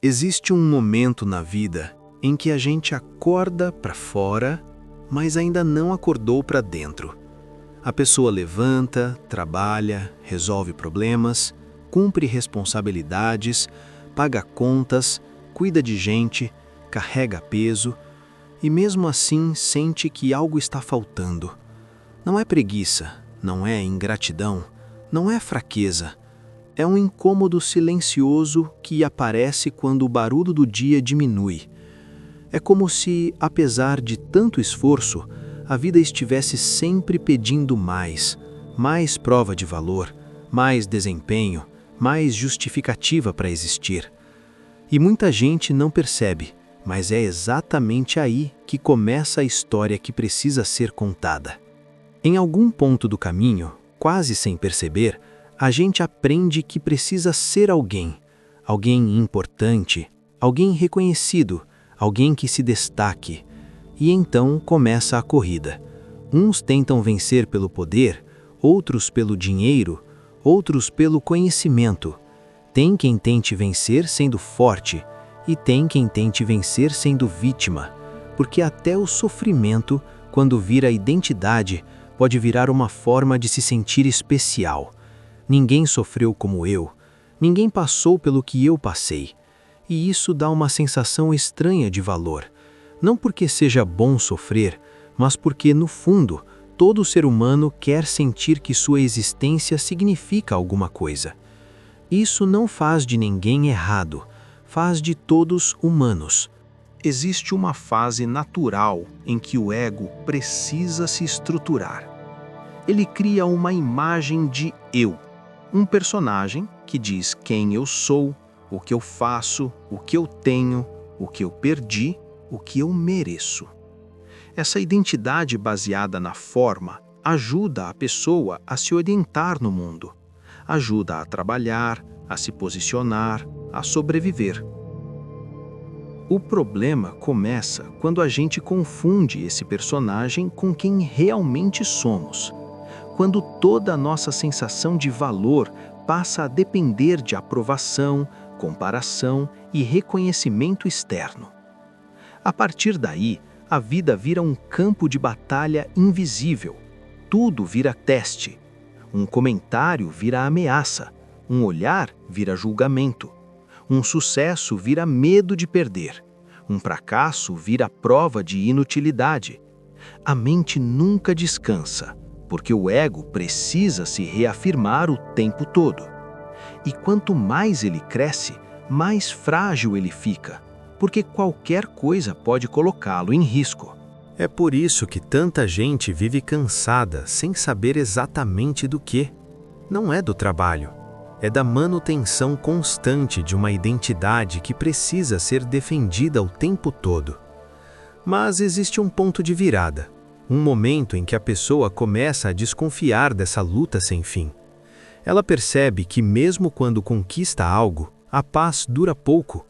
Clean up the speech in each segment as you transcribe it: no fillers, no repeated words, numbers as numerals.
Existe um momento na vida em que a gente acorda para fora, mas ainda não acordou para dentro. A pessoa levanta, trabalha, resolve problemas, cumpre responsabilidades, paga contas, cuida de gente, carrega peso e mesmo assim sente que algo está faltando. Não é preguiça, não é ingratidão, não é fraqueza. É um incômodo silencioso que aparece quando o barulho do dia diminui. É como se, apesar de tanto esforço, a vida estivesse sempre pedindo mais prova de valor, mais desempenho, mais justificativa para existir. E muita gente não percebe, mas é exatamente aí que começa a história que precisa ser contada. Em algum ponto do caminho, quase sem perceber, a gente aprende que precisa ser alguém importante, alguém reconhecido, alguém que se destaque. E então começa a corrida. Uns tentam vencer pelo poder, outros pelo dinheiro, outros pelo conhecimento. Tem quem tente vencer sendo forte, e tem quem tente vencer sendo vítima, porque até o sofrimento, quando vira identidade, pode virar uma forma de se sentir especial. Ninguém sofreu como eu, ninguém passou pelo que eu passei. E isso dá uma sensação estranha de valor. Não porque seja bom sofrer, mas porque, no fundo, todo ser humano quer sentir que sua existência significa alguma coisa. Isso não faz de ninguém errado, faz de todos humanos. Existe uma fase natural em que o ego precisa se estruturar. Ele cria uma imagem de eu. Um personagem que diz quem eu sou, o que eu faço, o que eu tenho, o que eu perdi, o que eu mereço. Essa identidade baseada na forma ajuda a pessoa a se orientar no mundo, ajuda a trabalhar, a se posicionar, a sobreviver. O problema começa quando a gente confunde esse personagem com quem realmente somos. Quando toda a nossa sensação de valor passa a depender de aprovação, comparação e reconhecimento externo. A partir daí, a vida vira um campo de batalha invisível. Tudo vira teste. Um comentário vira ameaça. Um olhar vira julgamento. Um sucesso vira medo de perder. Um fracasso vira prova de inutilidade. A mente nunca descansa, porque o ego precisa se reafirmar o tempo todo. E quanto mais ele cresce, mais frágil ele fica, porque qualquer coisa pode colocá-lo em risco. É por isso que tanta gente vive cansada sem saber exatamente do que. Não é do trabalho, é da manutenção constante de uma identidade que precisa ser defendida o tempo todo. Mas existe um ponto de virada. Um momento em que a pessoa começa a desconfiar dessa luta sem fim. Ela percebe que mesmo quando conquista algo, a paz dura pouco,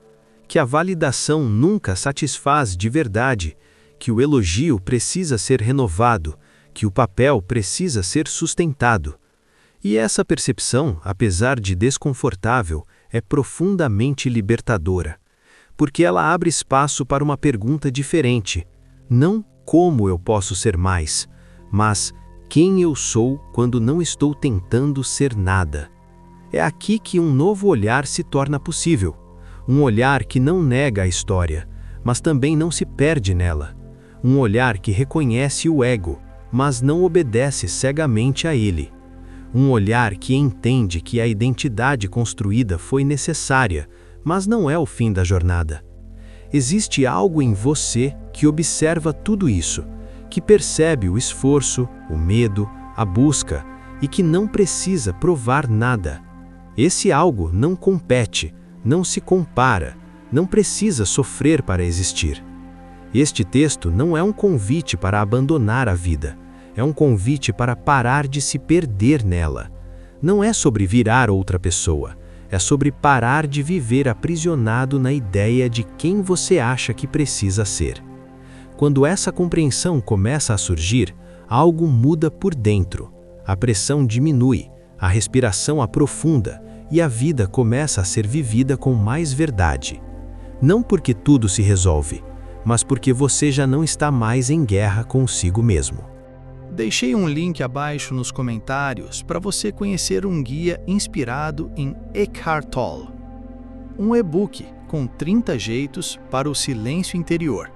que a validação nunca satisfaz de verdade, que o elogio precisa ser renovado, que o papel precisa ser sustentado. E essa percepção, apesar de desconfortável, é profundamente libertadora, porque ela abre espaço para uma pergunta diferente, não como eu posso ser mais, mas quem eu sou quando não estou tentando ser nada. É aqui que um novo olhar se torna possível, um olhar que não nega a história, mas também não se perde nela, um olhar que reconhece o ego, mas não obedece cegamente a ele, um olhar que entende que a identidade construída foi necessária, mas não é o fim da jornada. Existe algo em você que observa tudo isso, que percebe o esforço, o medo, a busca e que não precisa provar nada. Esse algo não compete, não se compara, não precisa sofrer para existir. Este texto não é um convite para abandonar a vida, é um convite para parar de se perder nela. Não é sobre virar outra pessoa, é sobre parar de viver aprisionado na ideia de quem você acha que precisa ser. Quando essa compreensão começa a surgir, algo muda por dentro. A pressão diminui, a respiração aprofunda e a vida começa a ser vivida com mais verdade. Não porque tudo se resolve, mas porque você já não está mais em guerra consigo mesmo. Deixei um link abaixo nos comentários para você conhecer um guia inspirado em Eckhart Tolle, um e-book com 30 jeitos para o silêncio interior.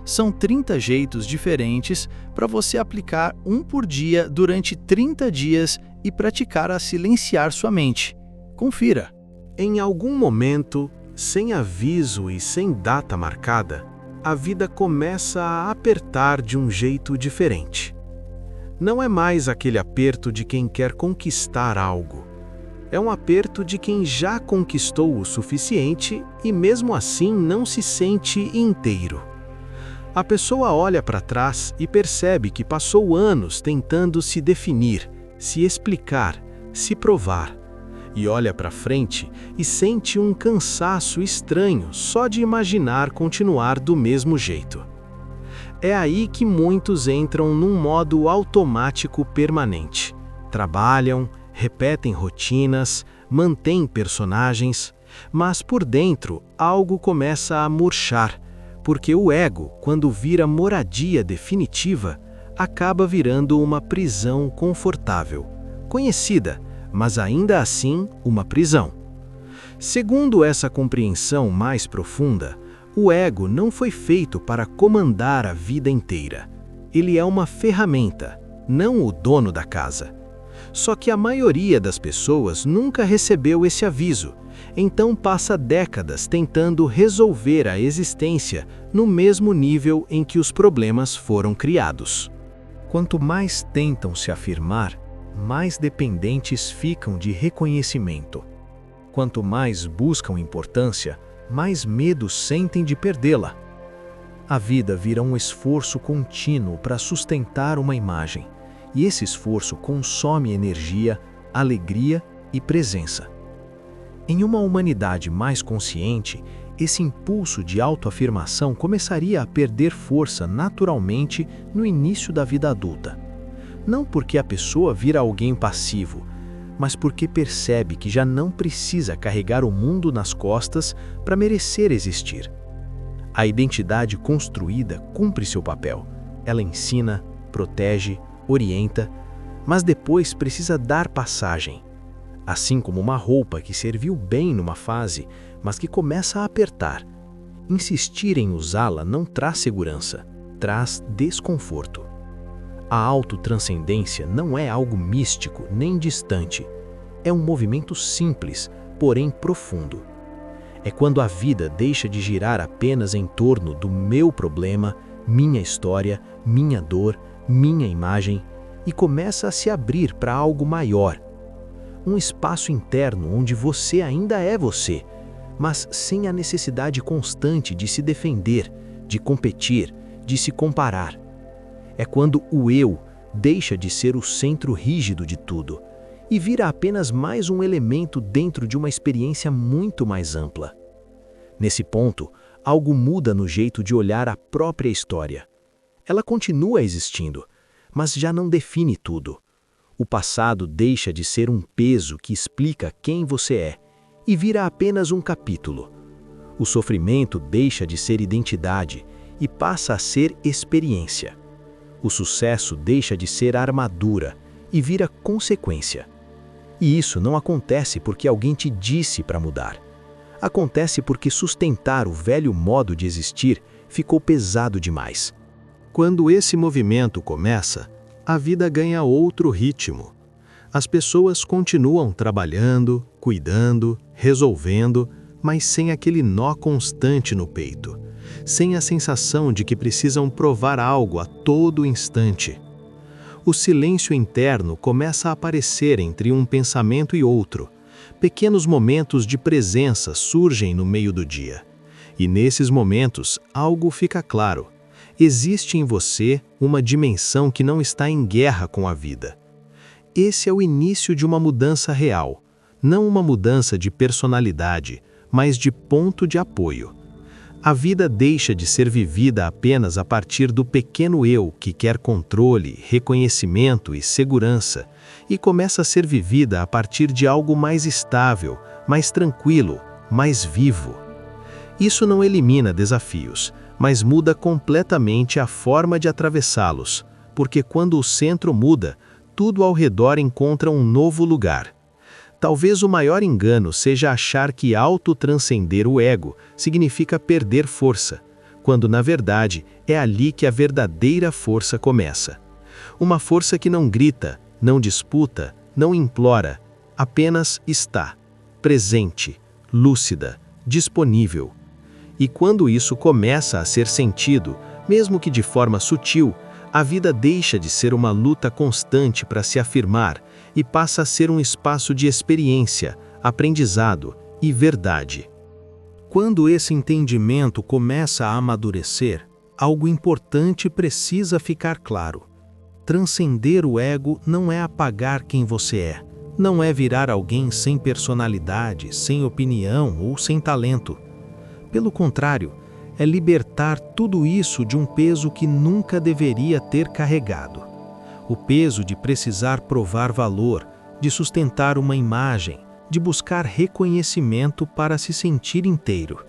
São 30 jeitos diferentes para você aplicar um por dia durante 30 dias e praticar a silenciar sua mente. Confira! Em algum momento, sem aviso e sem data marcada, a vida começa a apertar de um jeito diferente. Não é mais aquele aperto de quem quer conquistar algo. É um aperto de quem já conquistou o suficiente e mesmo assim não se sente inteiro. A pessoa olha para trás e percebe que passou anos tentando se definir, se explicar, se provar. E olha para frente e sente um cansaço estranho só de imaginar continuar do mesmo jeito. É aí que muitos entram num modo automático permanente. Trabalham, repetem rotinas, mantêm personagens, mas por dentro algo começa a murchar, porque o ego, quando vira moradia definitiva, acaba virando uma prisão confortável, conhecida, mas ainda assim uma prisão. Segundo essa compreensão mais profunda, o ego não foi feito para comandar a vida inteira. Ele é uma ferramenta, não o dono da casa. Só que a maioria das pessoas nunca recebeu esse aviso, então passa décadas tentando resolver a existência no mesmo nível em que os problemas foram criados. Quanto mais tentam se afirmar, mais dependentes ficam de reconhecimento. Quanto mais buscam importância, mais medo sentem de perdê-la. A vida vira um esforço contínuo para sustentar uma imagem, e esse esforço consome energia, alegria e presença. Em uma humanidade mais consciente, esse impulso de autoafirmação começaria a perder força naturalmente no início da vida adulta. Não porque a pessoa vira alguém passivo, mas porque percebe que já não precisa carregar o mundo nas costas para merecer existir. A identidade construída cumpre seu papel. Ela ensina, protege, orienta, mas depois precisa dar passagem. Assim como uma roupa que serviu bem numa fase, mas que começa a apertar. Insistir em usá-la não traz segurança, traz desconforto. A autotranscendência não é algo místico nem distante. É um movimento simples, porém profundo. É quando a vida deixa de girar apenas em torno do meu problema, minha história, minha dor, minha imagem, e começa a se abrir para algo maior. Um espaço interno onde você ainda é você, mas sem a necessidade constante de se defender, de competir, de se comparar. É quando o eu deixa de ser o centro rígido de tudo e vira apenas mais um elemento dentro de uma experiência muito mais ampla. Nesse ponto, algo muda no jeito de olhar a própria história. Ela continua existindo, mas já não define tudo. O passado deixa de ser um peso que explica quem você é e vira apenas um capítulo. O sofrimento deixa de ser identidade e passa a ser experiência. O sucesso deixa de ser armadura e vira consequência. E isso não acontece porque alguém te disse para mudar. Acontece porque sustentar o velho modo de existir ficou pesado demais. Quando esse movimento começa, a vida ganha outro ritmo. As pessoas continuam trabalhando, cuidando, resolvendo, mas sem aquele nó constante no peito, sem a sensação de que precisam provar algo a todo instante. O silêncio interno começa a aparecer entre um pensamento e outro. Pequenos momentos de presença surgem no meio do dia. E nesses momentos, algo fica claro. Existe em você uma dimensão que não está em guerra com a vida. Esse é o início de uma mudança real, não uma mudança de personalidade, mas de ponto de apoio. A vida deixa de ser vivida apenas a partir do pequeno eu que quer controle, reconhecimento e segurança, e começa a ser vivida a partir de algo mais estável, mais tranquilo, mais vivo. Isso não elimina desafios, mas muda completamente a forma de atravessá-los, porque quando o centro muda, tudo ao redor encontra um novo lugar. Talvez o maior engano seja achar que autotranscender o ego significa perder força, quando na verdade é ali que a verdadeira força começa. Uma força que não grita, não disputa, não implora, apenas está, presente, lúcida, disponível. E quando isso começa a ser sentido, mesmo que de forma sutil, a vida deixa de ser uma luta constante para se afirmar e passa a ser um espaço de experiência, aprendizado e verdade. Quando esse entendimento começa a amadurecer, algo importante precisa ficar claro. Transcender o ego não é apagar quem você é, não é virar alguém sem personalidade, sem opinião ou sem talento. Pelo contrário, é libertar tudo isso de um peso que nunca deveria ter carregado. O peso de precisar provar valor, de sustentar uma imagem, de buscar reconhecimento para se sentir inteiro.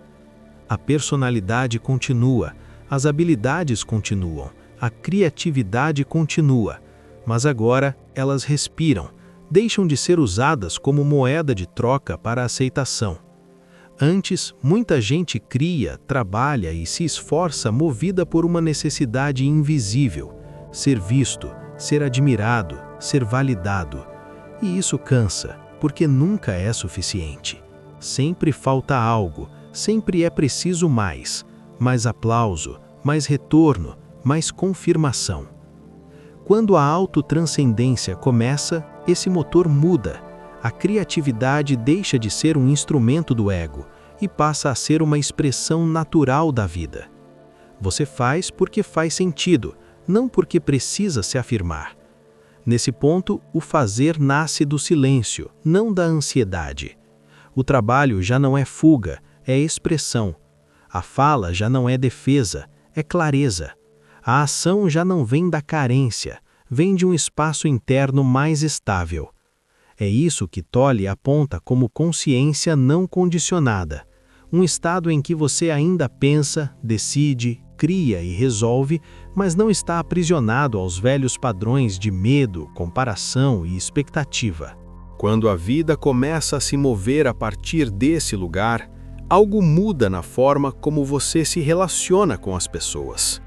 A personalidade continua, as habilidades continuam, a criatividade continua, mas agora elas respiram, deixam de ser usadas como moeda de troca para a aceitação. Antes, muita gente cria, trabalha e se esforça movida por uma necessidade invisível, ser visto, ser admirado, ser validado. E isso cansa, porque nunca é suficiente. Sempre falta algo, sempre é preciso mais aplauso, mais retorno, mais confirmação. Quando a autotranscendência começa, esse motor muda. A criatividade deixa de ser um instrumento do ego e passa a ser uma expressão natural da vida. Você faz porque faz sentido, não porque precisa se afirmar. Nesse ponto, o fazer nasce do silêncio, não da ansiedade. O trabalho já não é fuga, é expressão. A fala já não é defesa, é clareza. A ação já não vem da carência, vem de um espaço interno mais estável. É isso que Tolle aponta como consciência não condicionada, um estado em que você ainda pensa, decide, cria e resolve, mas não está aprisionado aos velhos padrões de medo, comparação e expectativa. Quando a vida começa a se mover a partir desse lugar, algo muda na forma como você se relaciona com as pessoas.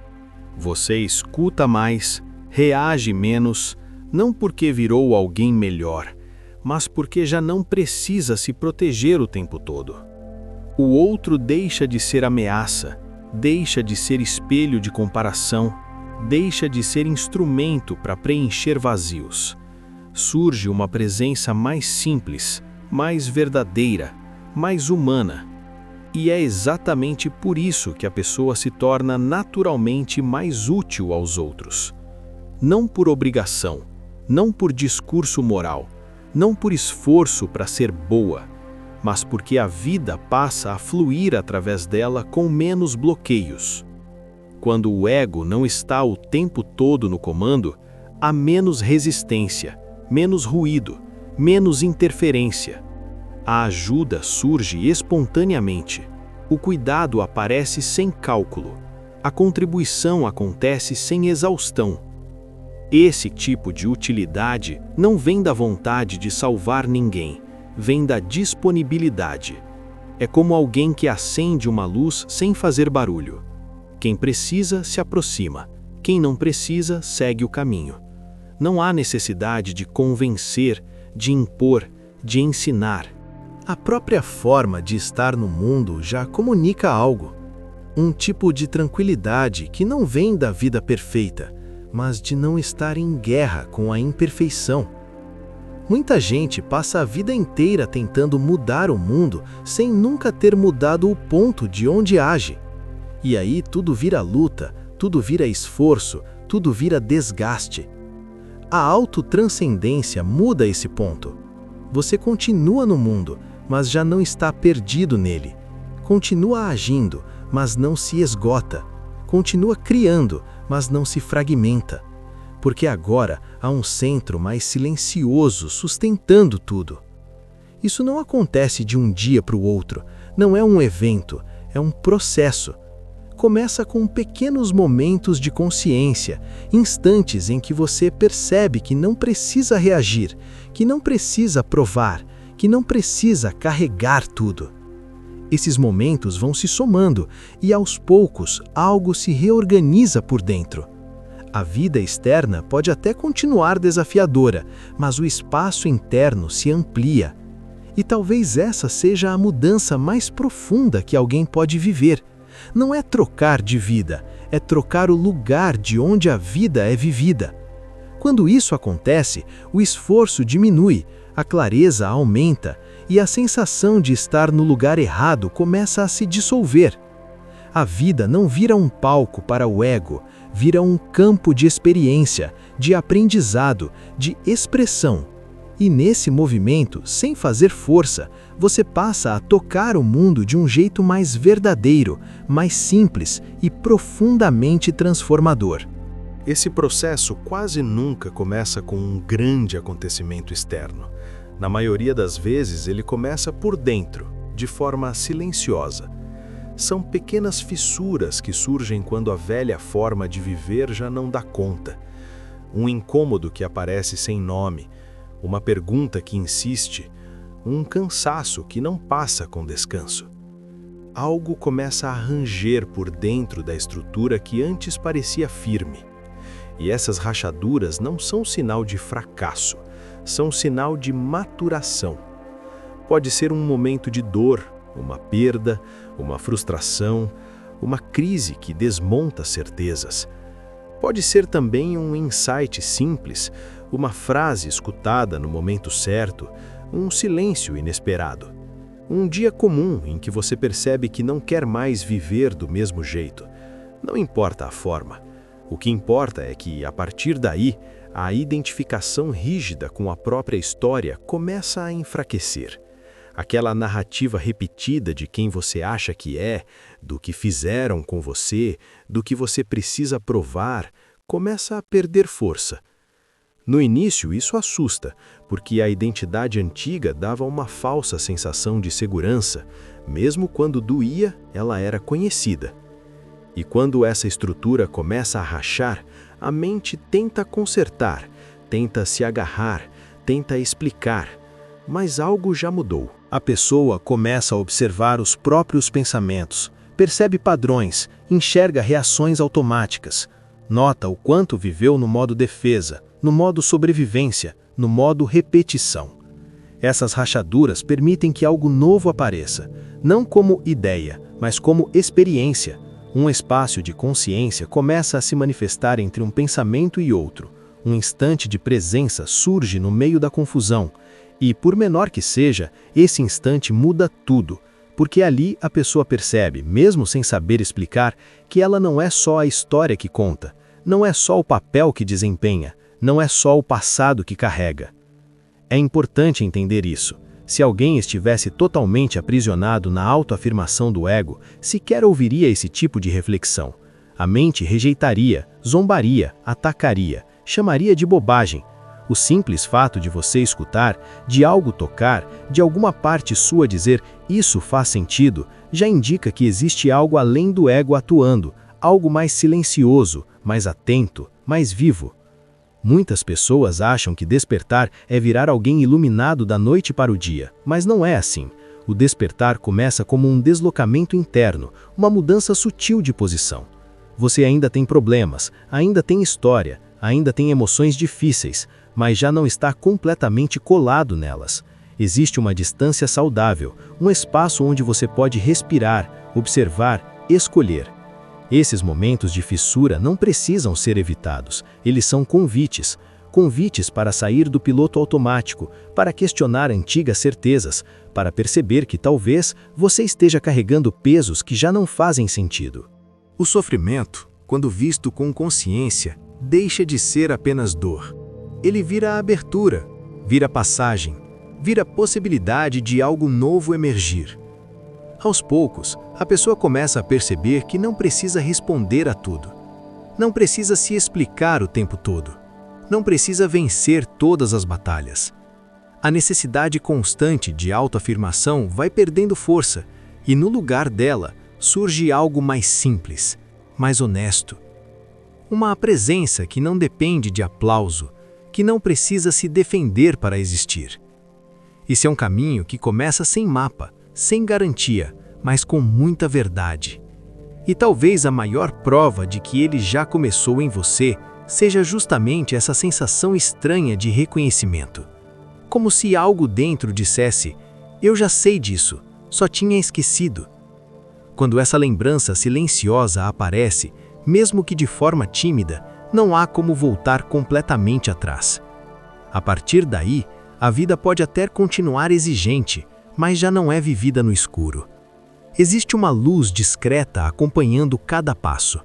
Você escuta mais, reage menos, não porque virou alguém melhor, mas porque já não precisa se proteger o tempo todo. O outro deixa de ser ameaça, deixa de ser espelho de comparação, deixa de ser instrumento para preencher vazios. Surge uma presença mais simples, mais verdadeira, mais humana. E é exatamente por isso que a pessoa se torna naturalmente mais útil aos outros. Não por obrigação, não por discurso moral, não por esforço para ser boa, mas porque a vida passa a fluir através dela com menos bloqueios. Quando o ego não está o tempo todo no comando, há menos resistência, menos ruído, menos interferência. A ajuda surge espontaneamente. O cuidado aparece sem cálculo. A contribuição acontece sem exaustão. Esse tipo de utilidade não vem da vontade de salvar ninguém, vem da disponibilidade. É como alguém que acende uma luz sem fazer barulho. Quem precisa se aproxima, quem não precisa segue o caminho. Não há necessidade de convencer, de impor, de ensinar. A própria forma de estar no mundo já comunica algo. Um tipo de tranquilidade que não vem da vida perfeita, mas de não estar em guerra com a imperfeição. Muita gente passa a vida inteira tentando mudar o mundo sem nunca ter mudado o ponto de onde age. E aí tudo vira luta, tudo vira esforço, tudo vira desgaste. A autotranscendência muda esse ponto. Você continua no mundo, mas já não está perdido nele. Continua agindo, mas não se esgota. Continua criando, mas não se fragmenta. Porque agora há um centro mais silencioso sustentando tudo. Isso não acontece de um dia para o outro, não é um evento, é um processo. Começa com pequenos momentos de consciência, instantes em que você percebe que não precisa reagir, que não precisa provar, que não precisa carregar tudo. Esses momentos vão se somando e, aos poucos, algo se reorganiza por dentro. A vida externa pode até continuar desafiadora, mas o espaço interno se amplia. E talvez essa seja a mudança mais profunda que alguém pode viver. Não é trocar de vida, é trocar o lugar de onde a vida é vivida. Quando isso acontece, o esforço diminui, a clareza aumenta e a sensação de estar no lugar errado começa a se dissolver. A vida não vira um palco para o ego, vira um campo de experiência, de aprendizado, de expressão. E nesse movimento, sem fazer força, você passa a tocar o mundo de um jeito mais verdadeiro, mais simples e profundamente transformador. Esse processo quase nunca começa com um grande acontecimento externo. Na maioria das vezes, ele começa por dentro, de forma silenciosa. São pequenas fissuras que surgem quando a velha forma de viver já não dá conta. Um incômodo que aparece sem nome, uma pergunta que insiste, um cansaço que não passa com descanso. Algo começa a ranger por dentro da estrutura que antes parecia firme. E essas rachaduras não são sinal de fracasso, são sinal de maturação. Pode ser um momento de dor, uma perda, uma frustração, uma crise que desmonta certezas. Pode ser também um insight simples, uma frase escutada no momento certo, um silêncio inesperado. Um dia comum em que você percebe que não quer mais viver do mesmo jeito. Não importa a forma. O que importa é que, a partir daí, a identificação rígida com a própria história começa a enfraquecer. Aquela narrativa repetida de quem você acha que é, do que fizeram com você, do que você precisa provar, começa a perder força. No início, isso assusta, porque a identidade antiga dava uma falsa sensação de segurança, mesmo quando doía, ela era conhecida. E quando essa estrutura começa a rachar, a mente tenta consertar, tenta se agarrar, tenta explicar, mas algo já mudou. A pessoa começa a observar os próprios pensamentos, percebe padrões, enxerga reações automáticas, nota o quanto viveu no modo defesa, no modo sobrevivência, no modo repetição. Essas rachaduras permitem que algo novo apareça, não como ideia, mas como experiência. Um espaço de consciência começa a se manifestar entre um pensamento e outro. Um instante de presença surge no meio da confusão. E, por menor que seja, esse instante muda tudo, porque ali a pessoa percebe, mesmo sem saber explicar, que ela não é só a história que conta, não é só o papel que desempenha, não é só o passado que carrega. É importante entender isso. Se alguém estivesse totalmente aprisionado na autoafirmação do ego, sequer ouviria esse tipo de reflexão. A mente rejeitaria, zombaria, atacaria, chamaria de bobagem. O simples fato de você escutar, de algo tocar, de alguma parte sua dizer "isso faz sentido", já indica que existe algo além do ego atuando, algo mais silencioso, mais atento, mais vivo. Muitas pessoas acham que despertar é virar alguém iluminado da noite para o dia, mas não é assim. O despertar começa como um deslocamento interno, uma mudança sutil de posição. Você ainda tem problemas, ainda tem história, ainda tem emoções difíceis, mas já não está completamente colado nelas. Existe uma distância saudável, um espaço onde você pode respirar, observar, escolher. Esses momentos de fissura não precisam ser evitados, eles são convites. Convites para sair do piloto automático, para questionar antigas certezas, para perceber que talvez você esteja carregando pesos que já não fazem sentido. O sofrimento, quando visto com consciência, deixa de ser apenas dor. Ele vira abertura, vira passagem, vira possibilidade de algo novo emergir. Aos poucos, a pessoa começa a perceber que não precisa responder a tudo. Não precisa se explicar o tempo todo. Não precisa vencer todas as batalhas. A necessidade constante de autoafirmação vai perdendo força, e no lugar dela, surge algo mais simples, mais honesto. Uma presença que não depende de aplauso, que não precisa se defender para existir. Esse é um caminho que começa sem mapa, sem garantia, mas com muita verdade. E talvez a maior prova de que ele já começou em você seja justamente essa sensação estranha de reconhecimento. Como se algo dentro dissesse: eu já sei disso, só tinha esquecido. Quando essa lembrança silenciosa aparece, mesmo que de forma tímida, não há como voltar completamente atrás. A partir daí, a vida pode até continuar exigente, mas já não é vivida no escuro. Existe uma luz discreta acompanhando cada passo.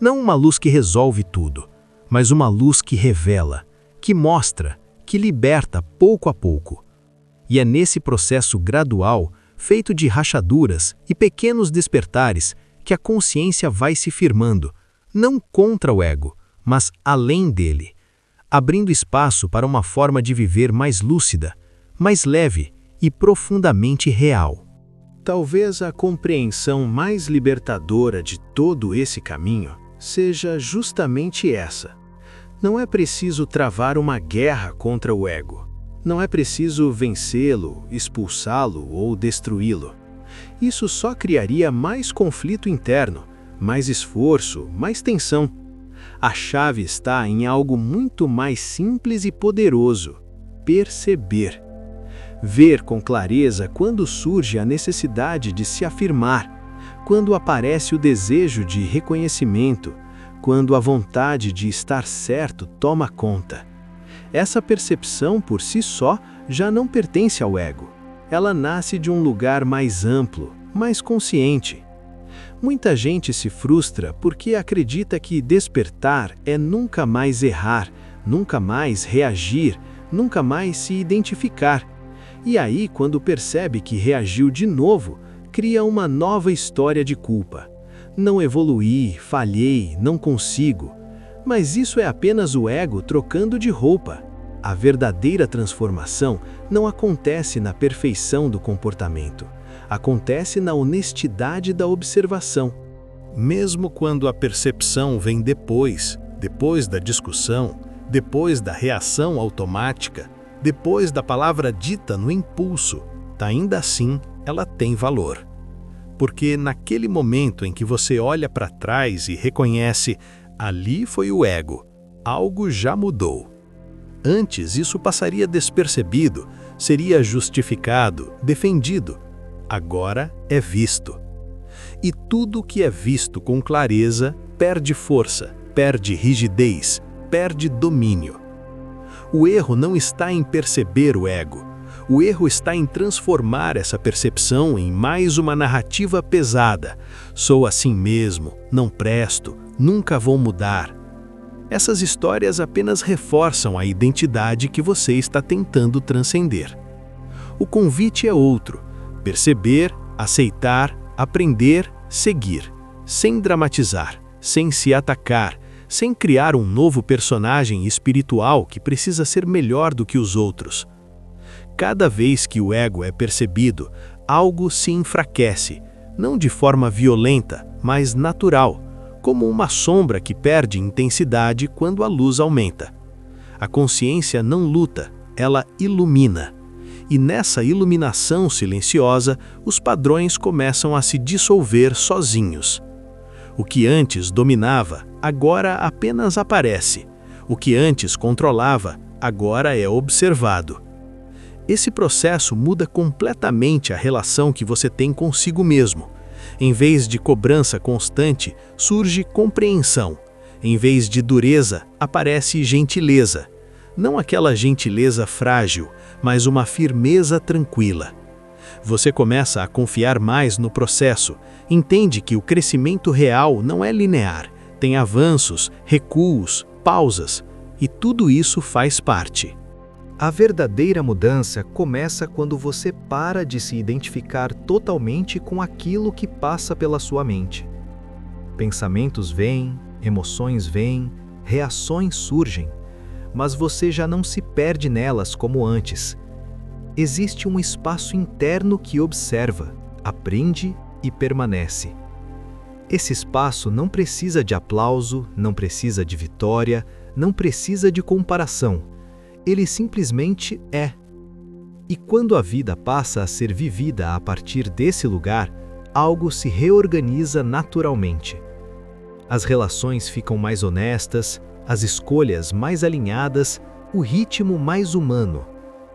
Não uma luz que resolve tudo, mas uma luz que revela, que mostra, que liberta pouco a pouco. E é nesse processo gradual, feito de rachaduras e pequenos despertares, que a consciência vai se firmando, não contra o ego, mas além dele, abrindo espaço para uma forma de viver mais lúcida, mais leve e profundamente real. Talvez a compreensão mais libertadora de todo esse caminho seja justamente essa. Não é preciso travar uma guerra contra o ego. Não é preciso vencê-lo, expulsá-lo ou destruí-lo. Isso só criaria mais conflito interno, mais esforço, mais tensão. A chave está em algo muito mais simples e poderoso: perceber. Ver com clareza quando surge a necessidade de se afirmar, quando aparece o desejo de reconhecimento, quando a vontade de estar certo toma conta. Essa percepção por si só já não pertence ao ego. Ela nasce de um lugar mais amplo, mais consciente. Muita gente se frustra porque acredita que despertar é nunca mais errar, nunca mais reagir, nunca mais se identificar. E aí, quando percebe que reagiu de novo, cria uma nova história de culpa. Não evoluí, falhei, não consigo. Mas isso é apenas o ego trocando de roupa. A verdadeira transformação não acontece na perfeição do comportamento. Acontece na honestidade da observação. Mesmo quando a percepção vem depois da discussão, depois da reação automática, depois da palavra dita no impulso, ainda assim ela tem valor. Porque naquele momento em que você olha para trás e reconhece: ali foi o ego, algo já mudou. Antes isso passaria despercebido, seria justificado, defendido. Agora é visto. E tudo que é visto com clareza perde força, perde rigidez, perde domínio. O erro não está em perceber o ego. O erro está em transformar essa percepção em mais uma narrativa pesada. Sou assim mesmo, não presto, nunca vou mudar. Essas histórias apenas reforçam a identidade que você está tentando transcender. O convite é outro: perceber, aceitar, aprender, seguir, sem dramatizar, sem se atacar, sem criar um novo personagem espiritual que precisa ser melhor do que os outros. Cada vez que o ego é percebido, algo se enfraquece, não de forma violenta, mas natural, como uma sombra que perde intensidade quando a luz aumenta. A consciência não luta, ela ilumina. E nessa iluminação silenciosa, os padrões começam a se dissolver sozinhos. O que antes dominava, agora apenas aparece. O que antes controlava, agora é observado. Esse processo muda completamente a relação que você tem consigo mesmo. Em vez de cobrança constante, surge compreensão. Em vez de dureza, aparece gentileza. Não aquela gentileza frágil, mas uma firmeza tranquila. Você começa a confiar mais no processo, entende que o crescimento real não é linear, tem avanços, recuos, pausas, e tudo isso faz parte. A verdadeira mudança começa quando você para de se identificar totalmente com aquilo que passa pela sua mente. Pensamentos vêm, emoções vêm, reações surgem, mas você já não se perde nelas como antes. Existe um espaço interno que observa, aprende e permanece. Esse espaço não precisa de aplauso, não precisa de vitória, não precisa de comparação. Ele simplesmente é. E quando a vida passa a ser vivida a partir desse lugar, algo se reorganiza naturalmente. As relações ficam mais honestas, as escolhas mais alinhadas, o ritmo mais humano.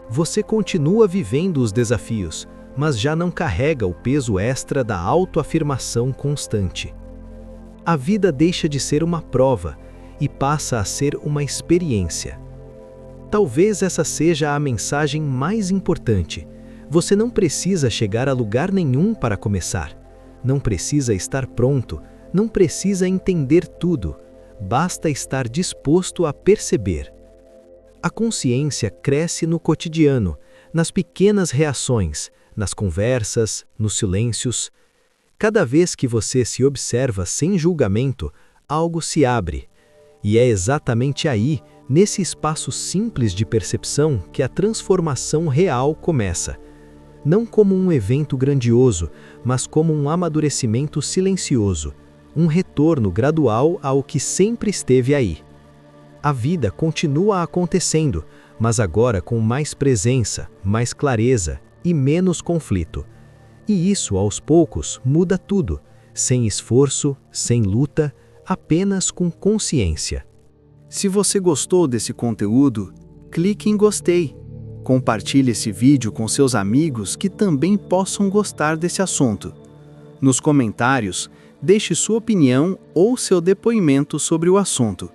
Você continua vivendo os desafios, mas já não carrega o peso extra da autoafirmação constante. A vida deixa de ser uma prova e passa a ser uma experiência. Talvez essa seja a mensagem mais importante. Você não precisa chegar a lugar nenhum para começar. Não precisa estar pronto, não precisa entender tudo. Basta estar disposto a perceber. A consciência cresce no cotidiano, nas pequenas reações, nas conversas, nos silêncios. Cada vez que você se observa sem julgamento, algo se abre. E é exatamente aí, nesse espaço simples de percepção, que a transformação real começa. Não como um evento grandioso, mas como um amadurecimento silencioso, um retorno gradual ao que sempre esteve aí. A vida continua acontecendo, mas agora com mais presença, mais clareza e menos conflito. E isso, aos poucos, muda tudo, sem esforço, sem luta, apenas com consciência. Se você gostou desse conteúdo, clique em gostei. Compartilhe esse vídeo com seus amigos que também possam gostar desse assunto. Nos comentários, deixe sua opinião ou seu depoimento sobre o assunto.